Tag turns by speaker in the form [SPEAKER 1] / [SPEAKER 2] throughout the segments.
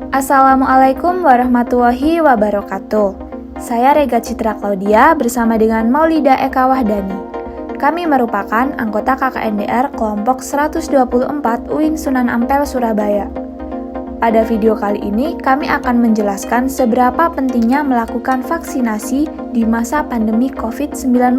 [SPEAKER 1] Assalamualaikum warahmatullahi wabarakatuh. Saya Rega Citra Claudia bersama dengan Maulida Eka Wahdani. Kami merupakan anggota KKNDR kelompok 124 UIN Sunan Ampel, Surabaya. Pada video kali ini, kami akan menjelaskan seberapa pentingnya melakukan vaksinasi di masa pandemi COVID-19.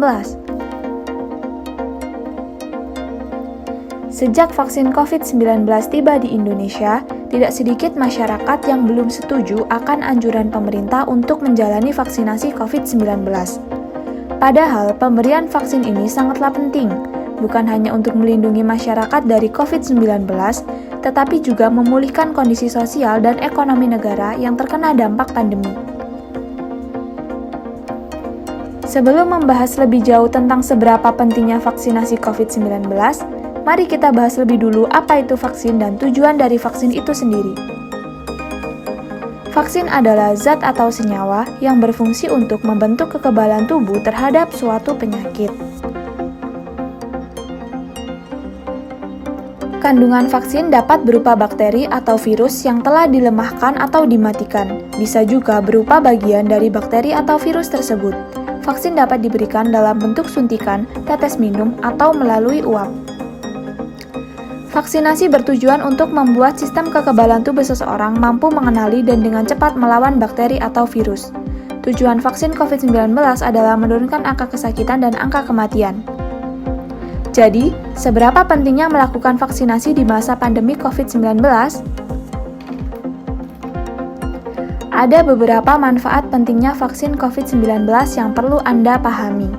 [SPEAKER 1] Sejak vaksin COVID-19 tiba di Indonesia, tidak sedikit masyarakat yang belum setuju akan anjuran pemerintah untuk menjalani vaksinasi COVID-19. Padahal, pemberian vaksin ini sangatlah penting, bukan hanya untuk melindungi masyarakat dari COVID-19, tetapi juga memulihkan kondisi sosial dan ekonomi negara yang terkena dampak pandemi. Sebelum membahas lebih jauh tentang seberapa pentingnya vaksinasi COVID-19, mari kita bahas lebih dulu apa itu vaksin dan tujuan dari vaksin itu sendiri. Vaksin adalah zat atau senyawa yang berfungsi untuk membentuk kekebalan tubuh terhadap suatu penyakit. Kandungan vaksin dapat berupa bakteri atau virus yang telah dilemahkan atau dimatikan. Bisa juga berupa bagian dari bakteri atau virus tersebut. Vaksin dapat diberikan dalam bentuk suntikan, tetes minum, atau melalui uap. Vaksinasi bertujuan untuk membuat sistem kekebalan tubuh seseorang mampu mengenali dan dengan cepat melawan bakteri atau virus. Tujuan vaksin COVID-19 adalah menurunkan angka kesakitan dan angka kematian. Jadi, seberapa pentingnya melakukan vaksinasi di masa pandemi COVID-19? Ada beberapa manfaat pentingnya vaksin COVID-19 yang perlu Anda pahami.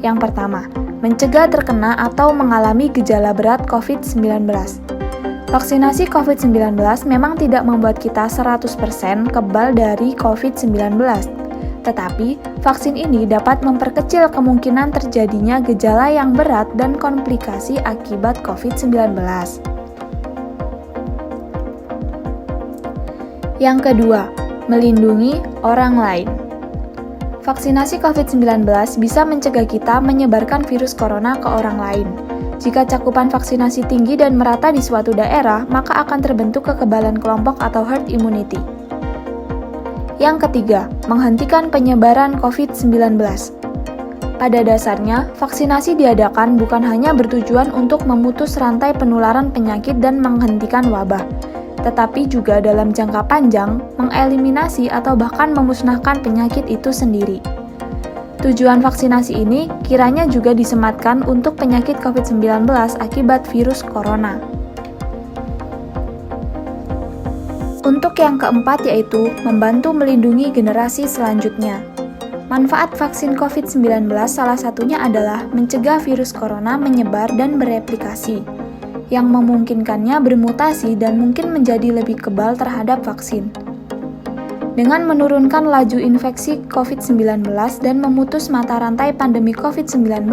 [SPEAKER 1] Yang pertama, mencegah terkena atau mengalami gejala berat COVID-19. Vaksinasi COVID-19 memang tidak membuat kita 100% kebal dari COVID-19, tetapi vaksin ini dapat memperkecil kemungkinan terjadinya gejala yang berat dan komplikasi akibat COVID-19. Yang kedua, melindungi orang lain. Vaksinasi COVID-19 bisa mencegah kita menyebarkan virus corona ke orang lain. Jika cakupan vaksinasi tinggi dan merata di suatu daerah, maka akan terbentuk kekebalan kelompok atau herd immunity. Yang ketiga, menghentikan penyebaran COVID-19. Pada dasarnya, vaksinasi diadakan bukan hanya bertujuan untuk memutus rantai penularan penyakit dan menghentikan wabah, tetapi juga dalam jangka panjang mengeliminasi atau bahkan memusnahkan penyakit itu sendiri. Tujuan vaksinasi ini kiranya juga disematkan untuk penyakit COVID-19 akibat virus corona. Untuk yang keempat yaitu membantu melindungi generasi selanjutnya. Manfaat vaksin COVID-19 salah satunya adalah mencegah virus corona menyebar dan bereplikasi, yang memungkinkannya bermutasi dan mungkin menjadi lebih kebal terhadap vaksin. Dengan menurunkan laju infeksi COVID-19 dan memutus mata rantai pandemi COVID-19,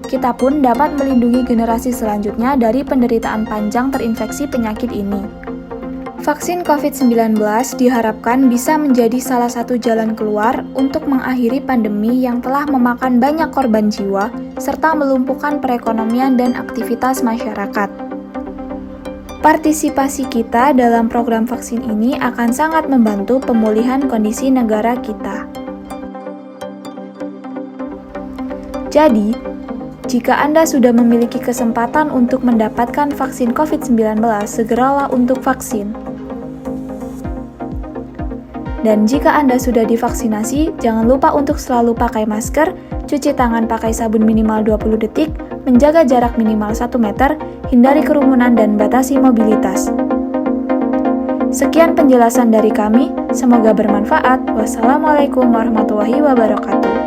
[SPEAKER 1] kita pun dapat melindungi generasi selanjutnya dari penderitaan panjang terinfeksi penyakit ini. Vaksin COVID-19 diharapkan bisa menjadi salah satu jalan keluar untuk mengakhiri pandemi yang telah memakan banyak korban jiwa serta melumpuhkan perekonomian dan aktivitas masyarakat. Partisipasi kita dalam program vaksin ini akan sangat membantu pemulihan kondisi negara kita. Jadi, jika Anda sudah memiliki kesempatan untuk mendapatkan vaksin COVID-19, segeralah untuk vaksin. Dan jika Anda sudah divaksinasi, jangan lupa untuk selalu pakai masker, cuci tangan pakai sabun minimal 20 detik, menjaga jarak minimal 1 meter, hindari kerumunan dan batasi mobilitas. Sekian penjelasan dari kami, semoga bermanfaat. Wassalamualaikum warahmatullahi wabarakatuh.